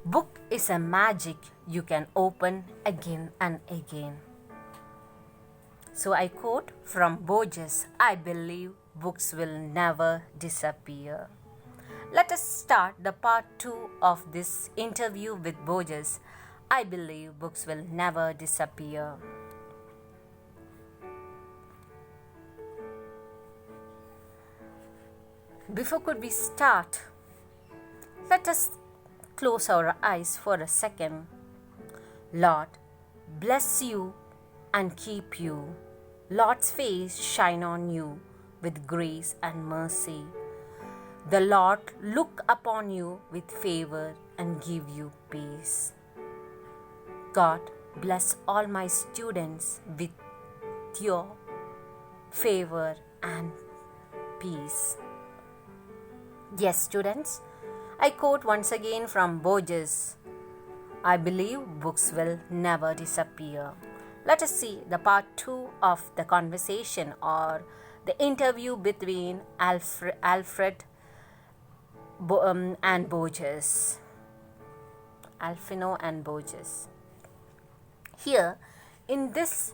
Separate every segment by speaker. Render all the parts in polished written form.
Speaker 1: Book is a magic you can open again and again. So I quote from Borges, I believe books will never disappear. Let us start the part 2 of this interview with Borges. I believe books will never disappear. Before could we start, let us close our eyes for a second. Lord, bless you and keep you. Lord's face shine on you with grace and mercy. The Lord look upon you with favor and give you peace. God, bless all my students with your favor and peace. Yes, students, I quote once again from Borges, I believe books will never disappear. Let us see the part 2 of the conversation or the interview between Alfred and Borges. Alfino and Borges. Here, in this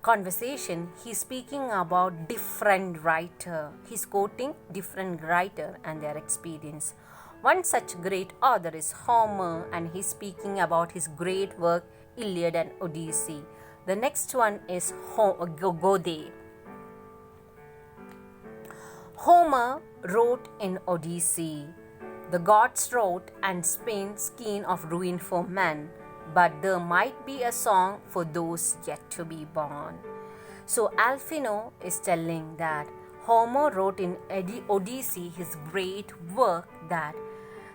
Speaker 1: conversation, he's speaking about different writer. He's quoting different writer and their experience. One such great author is Homer, and he's speaking about his great work Iliad and Odyssey. The next one is Goethe. Homer wrote in Odyssey, the gods wrote and spin skein of ruin for men, but there might be a song for those yet to be born. So Alfino is telling that Homer wrote in Odyssey his great work that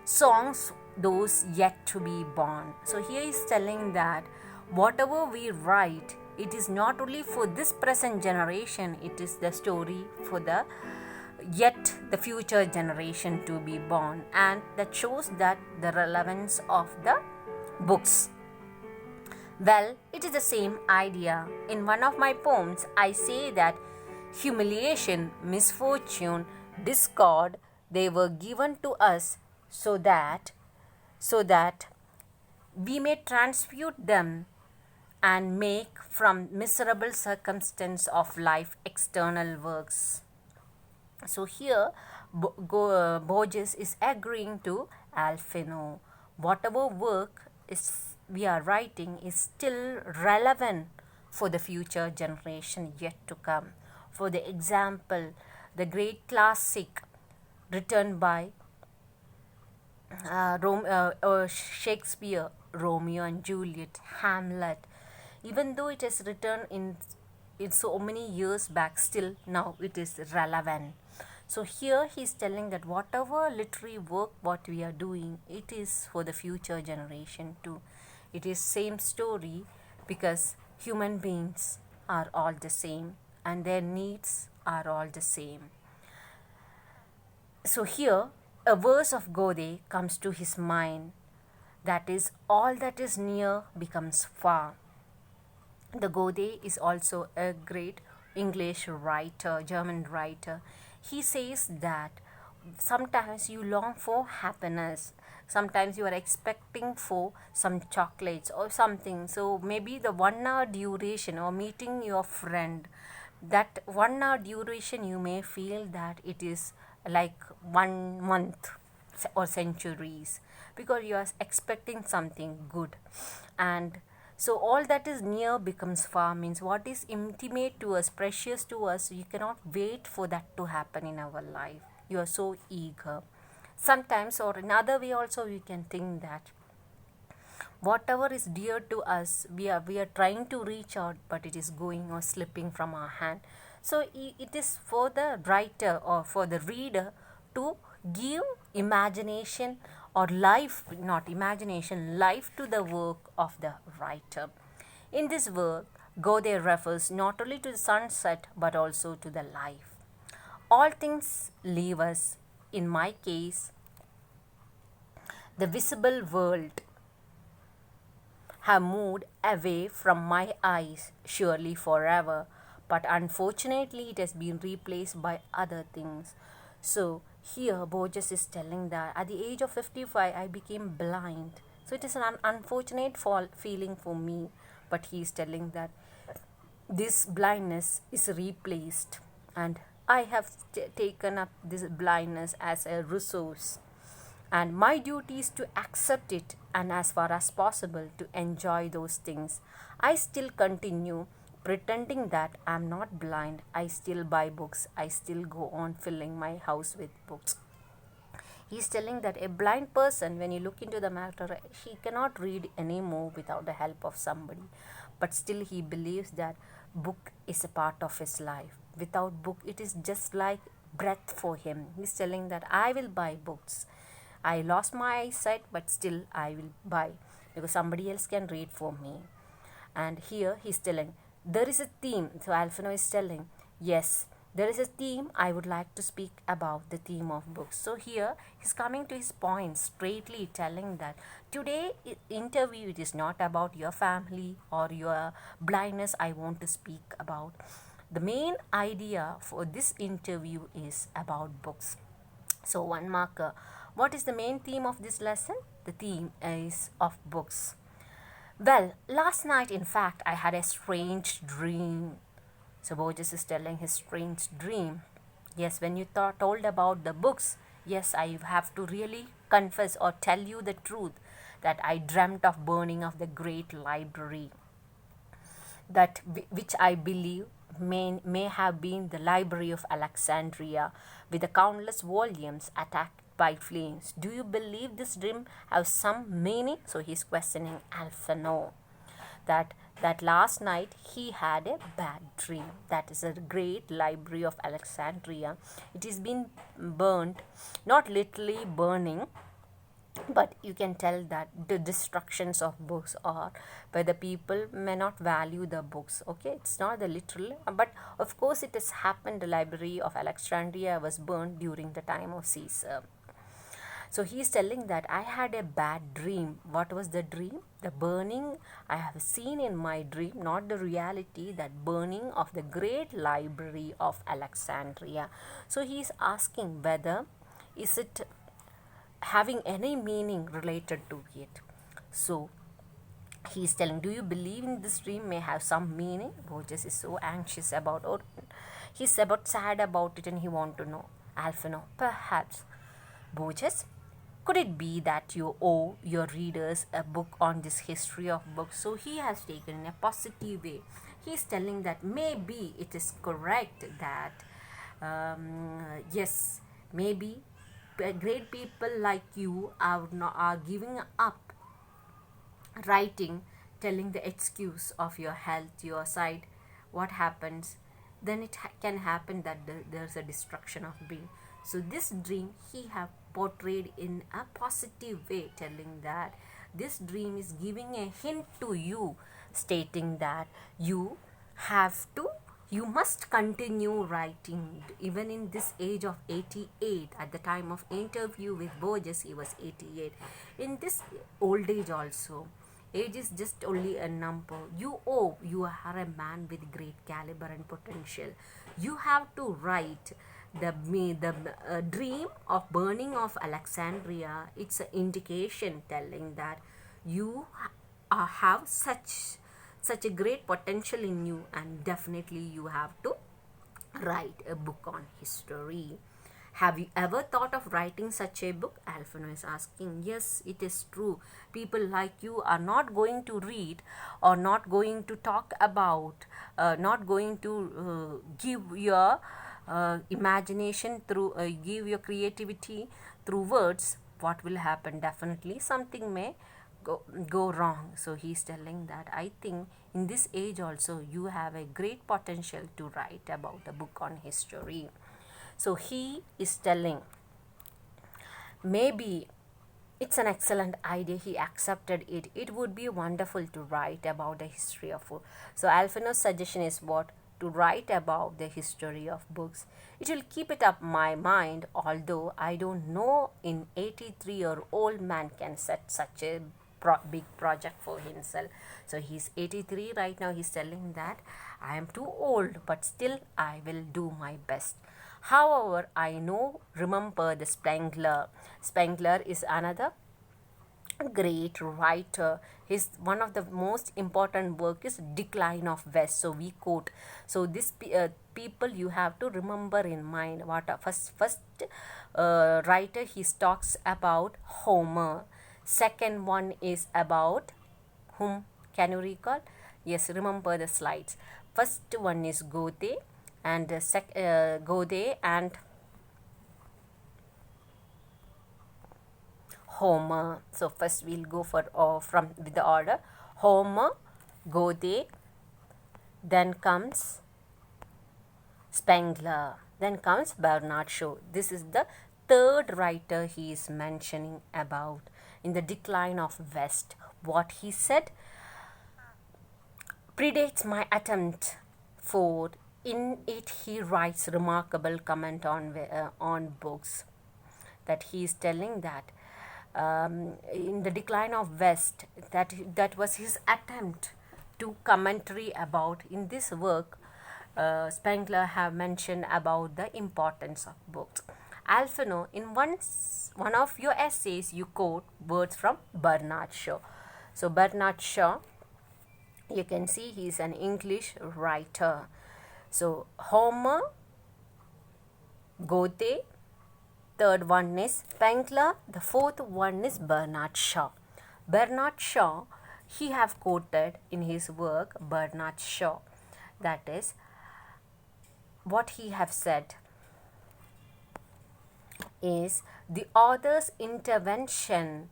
Speaker 1: songs those yet to be born. So here he is telling that whatever we write, it is not only for this present generation, it is the story for the yet the future generation to be born, and that shows that the relevance of the books. Well, it is the same idea. In one of my poems, I say that humiliation, misfortune, discord, they were given to us so that we may transmute them and make from miserable circumstance of life external works. So here Borges is agreeing to Alfino. Whatever work we are writing is still relevant for the future generation yet to come. For the example, the great classic written by Shakespeare, Romeo and Juliet, Hamlet, even though it is written in so many years back, still now it is relevant. So here he is telling that whatever literary work what we are doing, it is for the future generation too. It is same story because human beings are all the same and their needs are all the same. So here a verse of Goethe comes to his mind, that is, all that is near becomes far. The Goethe is also a great English writer, German writer. He says that sometimes you long for happiness, sometimes you are expecting for some chocolates or something. So maybe the 1 hour duration or meeting your friend, that 1 hour duration you may feel that it is like 1 month or centuries, because you are expecting something good. And so all that is near becomes far means what is intimate to us, precious to us, you cannot wait for that to happen in our life. You are so eager. Sometimes, or another way also, we can think that whatever is dear to us, we are trying to reach out, but it is going or slipping from our hand. So it is for the writer or for the reader to give imagination or life, not imagination, life to the work of the writer. In this work, Goethe refers not only to the sunset but also to the life. All things leave us. In my case, the visible world have moved away from my eyes, surely forever, but unfortunately it has been replaced by other things. So Here, Borges is telling that at the age of 55, I became blind. So it is an unfortunate feeling for me. But he is telling that this blindness is replaced, and I have taken up this blindness as a resource. And my duty is to accept it and, as far as possible, to enjoy those things. I still continue pretending that I'm not blind. I still buy books. I still go on filling my house with books. He's telling that a blind person, when you look into the matter, he cannot read anymore without the help of somebody. But still he believes that book is a part of his life. Without book, it is just like breath for him. He's telling that I will buy books. I lost my eyesight, but still I will buy, because somebody else can read for me. And here he's telling there is a theme. So Alphino is telling, yes, there is a theme. I would like to speak about the theme of books. So here he's coming to his point, straightly telling that today interview, it is not about your family or your blindness I want to speak about. The main idea for this interview is about books. So one marker. What is the main theme of this lesson? The theme is of books. Well, last night, in fact, I had a strange dream. So Borges is telling his strange dream. Yes, when you told about the books, yes, I have to really confess or tell you the truth that I dreamt of burning of the great library, that which I believe may have been the Library of Alexandria, with the countless volumes attacked by flames. Do you believe this dream has some meaning? So he's questioning Alphino. That last night he had a bad dream. That is a great Library of Alexandria. It is been burned, not literally burning, but you can tell that the destructions of books are where the people may not value the books. Okay, it's not the literal, but of course it has happened. The Library of Alexandria was burned during the time of Caesar. So he is telling that I had a bad dream. What was the dream? The burning I have seen in my dream, not the reality, that burning of the great Library of Alexandria. So he is asking whether is it having any meaning related to it. So he is telling, do you believe in this dream may have some meaning? Borges is so anxious about, or he's about sad about it, and he want to know. Alphino, perhaps. Borges, could it be that you owe your readers a book on this history of books? So he has taken in a positive way. He is telling that maybe it is correct that yes, maybe great people like you are giving up writing, telling the excuse of your health, your sight. What happens? Then it can happen that there's a destruction of being. So this dream he have portrayed in a positive way, telling that this dream is giving a hint to you, stating that you must continue writing even in this age of 88. At the time of interview with Borges, he was 88. In this old age also, age is just only a number. You are a man with great caliber and potential. You have to write the dream of burning of Alexandria. It's an indication telling that you have such a great potential in you, and definitely you have to write a book on history. Have you ever thought of writing such a book? Alphino is asking. Yes, it is true. People like you are not going to read, or not going to talk about, not going to give your imagination through, give your creativity through words. What will happen? Definitely something may go wrong. So he's telling that I think in this age also you have a great potential to write about a book on history. So he is telling maybe it's an excellent idea. He accepted it. It would be wonderful to write about the history of food. So Alphino's suggestion is what? To write about the history of books. It will keep it up my mind, although I don't know in 83-year-old man can set such a big project for himself. So he's 83 right now. He's telling that I am too old, but still I will do my best. However, I know, remember the Spengler. Spengler is another great writer. His one of the most important work is Decline of West. So we quote. So this people you have to remember in mind. What first writer he talks about Homer. Second one is about whom? Can you recall? Yes, remember the slides. First one is Goethe and Goethe and Homer. So first we'll go for from with the order. Homer, Goethe, then comes Spengler, then comes Bernard Shaw. This is the third writer he is mentioning about in the Decline of West. What he said predates my attempt, for in it he writes remarkable comment on books, that he is telling that in the Decline of West, that was his attempt to commentary about. In this work, Spengler have mentioned about the importance of books. Alfano, in one of your essays, you quote words from Bernard Shaw. So Bernard Shaw, you can see he is an English writer. So Homer, Goethe, third one is Spengler, the fourth one is Bernard Shaw. Bernard Shaw, he have quoted in his work Bernard Shaw, that is what he have said is the author's intervention.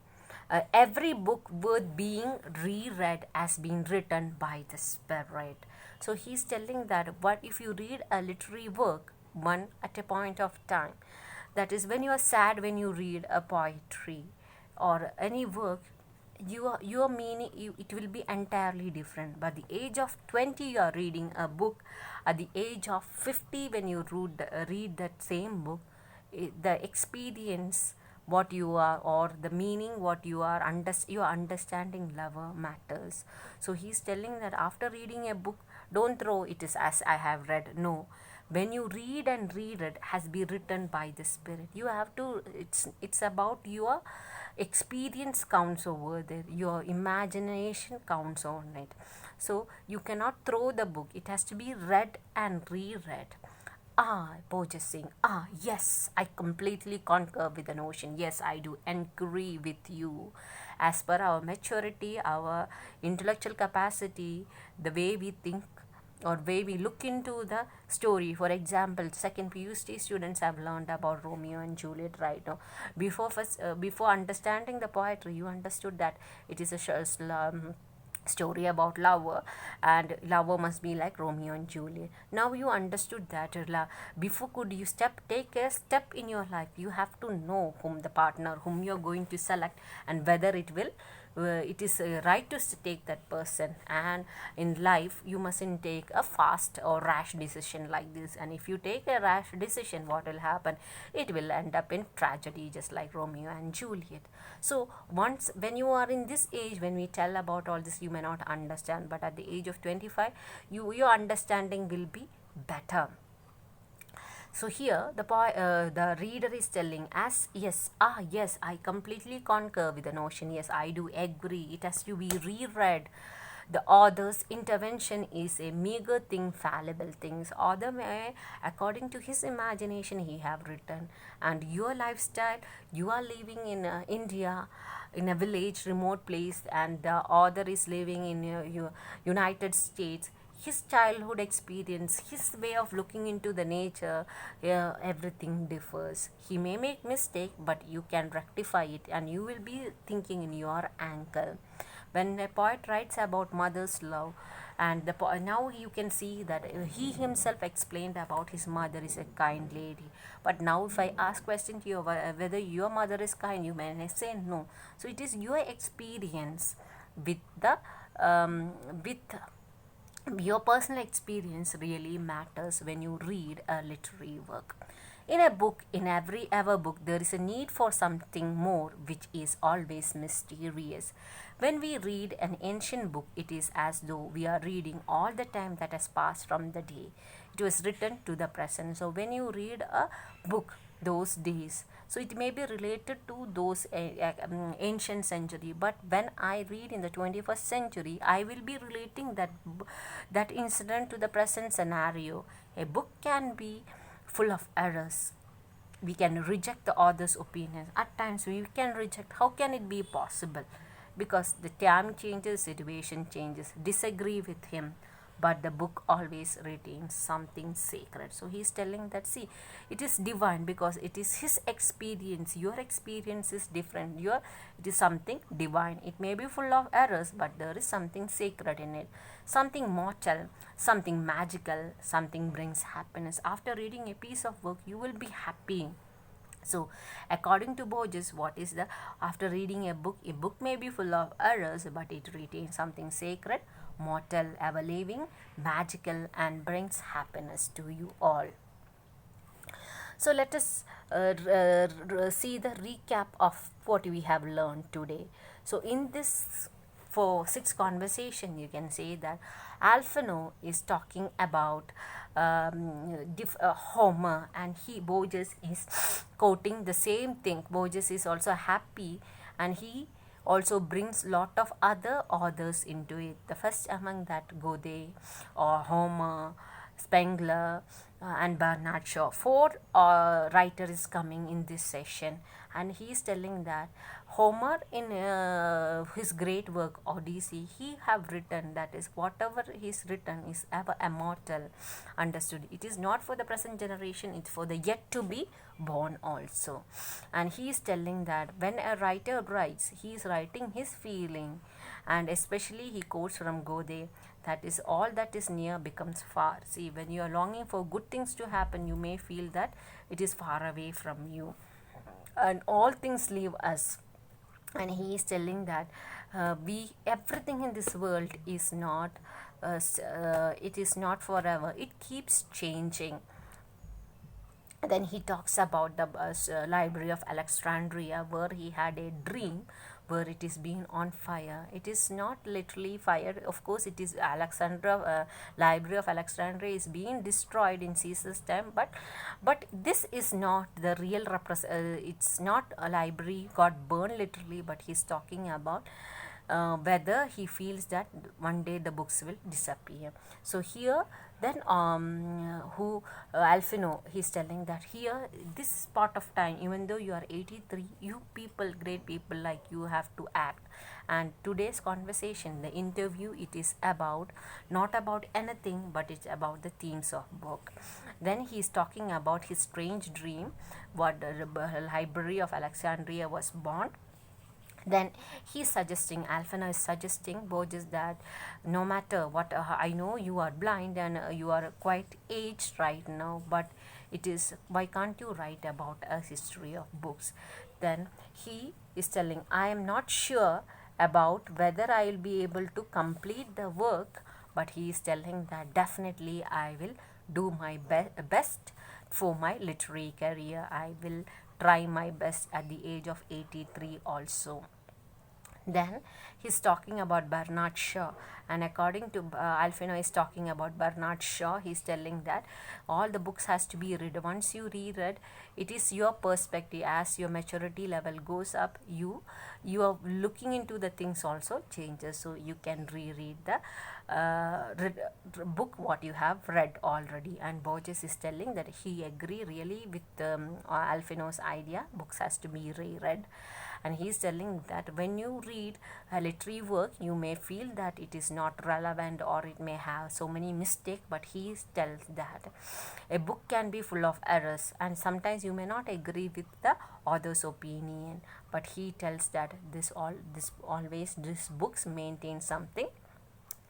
Speaker 1: Every book worth being reread has been written by the Spirit. So he's telling that what if you read a literary work one at a point of time, that is when you are sad, when you read a poetry or any work, your meaning it will be entirely different. But at the age of 20 you are reading a book, at the age of 50 when you read that same book, the experience what you are, or the meaning what you are your understanding level matters. So he's telling that after reading a book, don't throw it is as I have read. No, when you read and read it has been written by the Spirit. You have to, it's about your experience counts over there, your imagination counts on it. So you cannot throw the book, it has to be read and reread. Pooja Singh, yes, I completely concur with the notion. Yes, I do agree with you. As per our maturity, our intellectual capacity, the way we think or way we look into the story. For example, second PhD students have learned about Romeo and Juliet right now. Before understanding the poetry, you understood that it is a story about lover, and lover must be like Romeo and Juliet. Now you understood that. Before could you take a step in your life, you have to know whom the partner whom you're going to select and whether it is right to take that person. And in life you mustn't take a fast or rash decision like this, and if you take a rash decision, what will happen? It will end up in tragedy, just like Romeo and Juliet. So once when you are in this age, when we tell about all this, you may not understand, but at the age of 25 your understanding will be better. So here the reader is telling us, yes, I completely concur with the notion. Yes, I do agree. It has to be reread. The author's intervention is a meager thing, fallible things. Author may, according to his imagination, he have written. And your lifestyle, you are living in India, in a village, remote place, and the author is living in United States. His childhood experience, his way of looking into the nature, everything differs. He may make mistake, but you can rectify it, and you will be thinking in your angle. When a poet writes about mother's love, and now you can see that he himself explained about his mother is a kind lady. But now if I ask question to you whether your mother is kind, you may say no. So it is your experience with the with your personal experience really matters when you read a literary work. In a book, in every ever book, there is a need for something more, which is always mysterious. When we read an ancient book, it is as though we are reading all the time that has passed from the day. It was written to the present. So when you read a book, those days, so it may be related to those ancient century, but when I read in the 21st century, I will be relating that incident to the present scenario. A book can be full of errors. We can reject the author's opinions. At times we can reject. How can it be possible? Because the time changes, situation changes. Disagree with him, but the book always retains something sacred. So he's telling that, see, it is divine because it is his experience. Your experience is different. It is something divine. It may be full of errors, but there is something sacred in it, something mortal, something magical, something brings happiness. After reading a piece of work, you will be happy. So according to Borges, what is the after reading a book may be full of errors, but it retains something sacred, mortal, ever living, magical, and brings happiness to you all. So let us see the recap of what we have learned today. So in this for sixth conversation, you can say that Alphino is talking about Homer, and Borges is quoting the same thing. Borges is also happy, and he also brings lot of other authors into it. The first among that, Goethe or Homer, Spengler, and Bernard Shaw. Four writer is coming in this session, and he is telling that Homer in his great work Odyssey, he have written, that is, whatever he's written is ever immortal. Understood? It is not for the present generation, it's for the yet to be born also. And he is telling that when a writer writes, he is writing his feeling, and especially he quotes from Goethe, that is, all that is near becomes far. See, when you are longing for good things to happen, you may feel that it is far away from you, and all things leave us. And he is telling that everything in this world is not it is not forever, it keeps changing. Then he talks about the library of Alexandria, where he had a dream where it is being on fire. It is not literally fire, of course. It is library of Alexandria is being destroyed in Caesar's time, but this is not the real it's not a library got burned literally, but he's talking about whether he feels that one day the books will disappear. So here then Alphino, he's telling that here, this part of time, even though you are 83, you people, great people like you, have to act. And today's conversation, the interview, it is about not about anything, but it's about the themes of book. Then he's talking about his strange dream, what the library of Alexandria was born. Then he's suggesting, Alphino is suggesting Borges that no matter what, I know you are blind and you are quite aged right now, but it is, why can't you write about a history of books? Then he is telling, I am not sure about whether I will be able to complete the work, but he is telling that definitely I will do my best for my literary career. I will try my best at the age of 83 also. Then he's talking about Bernard Shaw, and according to Alphino is talking about Bernard Shaw, he's telling that all the books has to be read. Once you reread, it is your perspective. As your maturity level goes up, you are looking into the things also changes, so you can reread the book what you have read already. And Borges is telling that he agree really with Alphino's idea, books has to be reread. And he is telling that when you read a literary work, you may feel that it is not relevant or it may have so many mistakes, but he tells that a book can be full of errors, and sometimes you may not agree with the author's opinion, but he tells that this books maintain something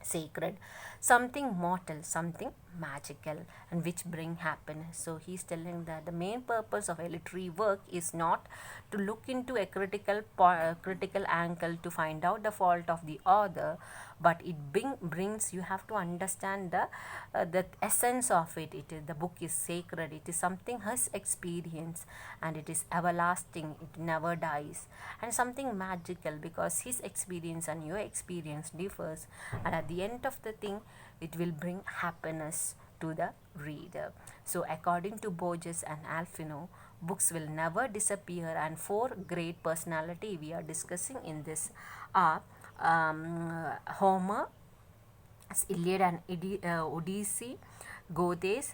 Speaker 1: sacred, something mortal, something magical, and which bring happiness. So he's telling that the main purpose of a literary work is not to look into a critical angle to find out the fault of the author, but it brings, you have to understand the essence of it. It is, the book is sacred, it is something his experience, and it is everlasting, it never dies, and something magical because his experience and your experience differs, and at the end of the thing it will bring happiness to the reader. So according to Borges and Alfino, books will never disappear, and four great personality we are discussing in this are Homer, Iliad and Odyssey, Goethe,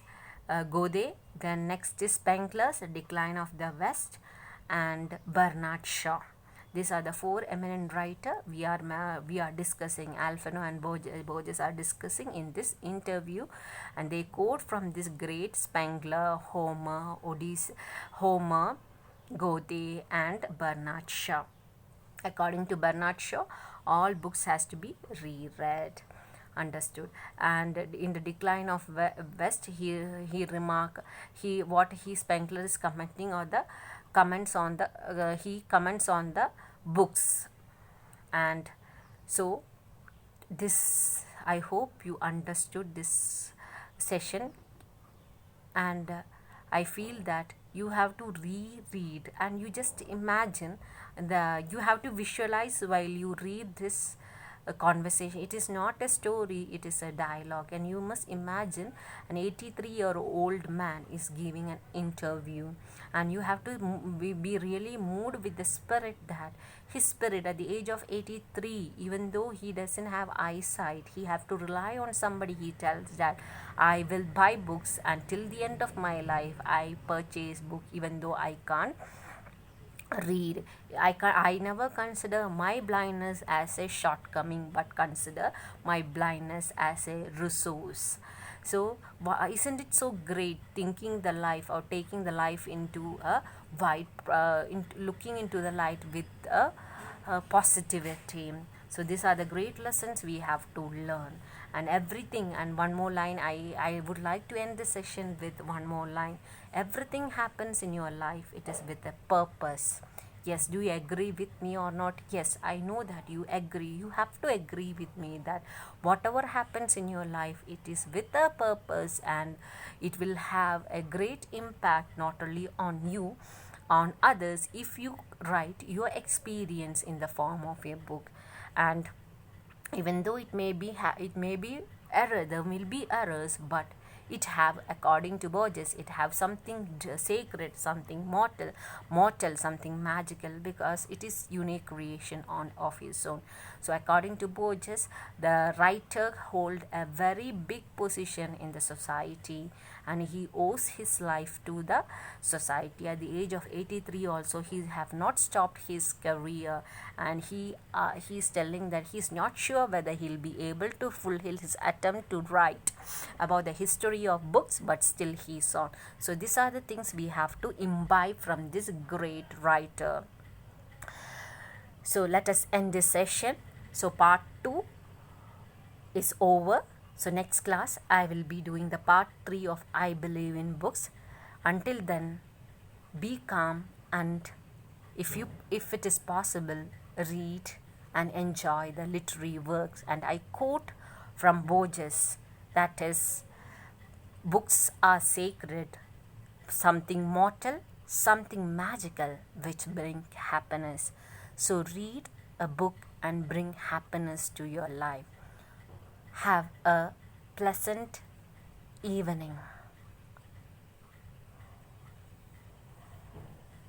Speaker 1: then next is Spengler's Decline of the West, and Bernard Shaw. These are the four eminent writers we are discussing. Alfano and Borges are discussing in this interview, and they quote from this great Spengler, Homer, Odyssey, Homer, Goethe, and Bernard Shaw. According to Bernard Shaw, all books has to be reread. Understood. And in the decline of West, he remark, he what he Spengler is commenting on the comments on the he comments on the books. And so this, I hope you understood this session, and I feel that you have to reread, and you just imagine, you have to visualize while you read this conversation. It is not a story, it is a dialogue, and you must imagine an 83-year-old man is giving an interview, and you have to be really moved with the spirit, that his spirit at the age of 83, even though he doesn't have eyesight, he have to rely on somebody. He tells that I will buy books until the end of my life. I purchase book even though I can't read. I never consider my blindness as a shortcoming, but consider my blindness as a resource. So isn't it so great thinking the life, or taking the life into a wide looking into the light with a positivity. So these are the great lessons we have to learn, and everything. And one more line, I would like to end the session with one more line. Everything happens in your life, it is with a purpose. Yes, do you agree with me or not? Yes, I know that you agree. You have to agree with me that whatever happens in your life, it is with a purpose, and it will have a great impact not only on you, on others, if you write your experience in the form of a book. And even though it may be error, there will be errors, but it have, according to Borges, it have something sacred, something mortal, something magical, because it is unique creation of his own. So according to Borges, the writer hold a very big position in the society, and he owes his life to the society. At the age of 83 also, he have not stopped his career, and he's telling that he's not sure whether he'll be able to fulfill his attempt to write about the history of books, but still he's on. So these are the things we have to imbibe from this great writer. So let us end this session. So part 2 is over. So next class I will be doing the part 3 of I Believe in Books. Until then, be calm, and if it is possible, read and enjoy the literary works. And I quote from Borges, that is, books are sacred, something mortal, something magical, which bring happiness. So read a book and bring happiness to your life. Have a pleasant evening.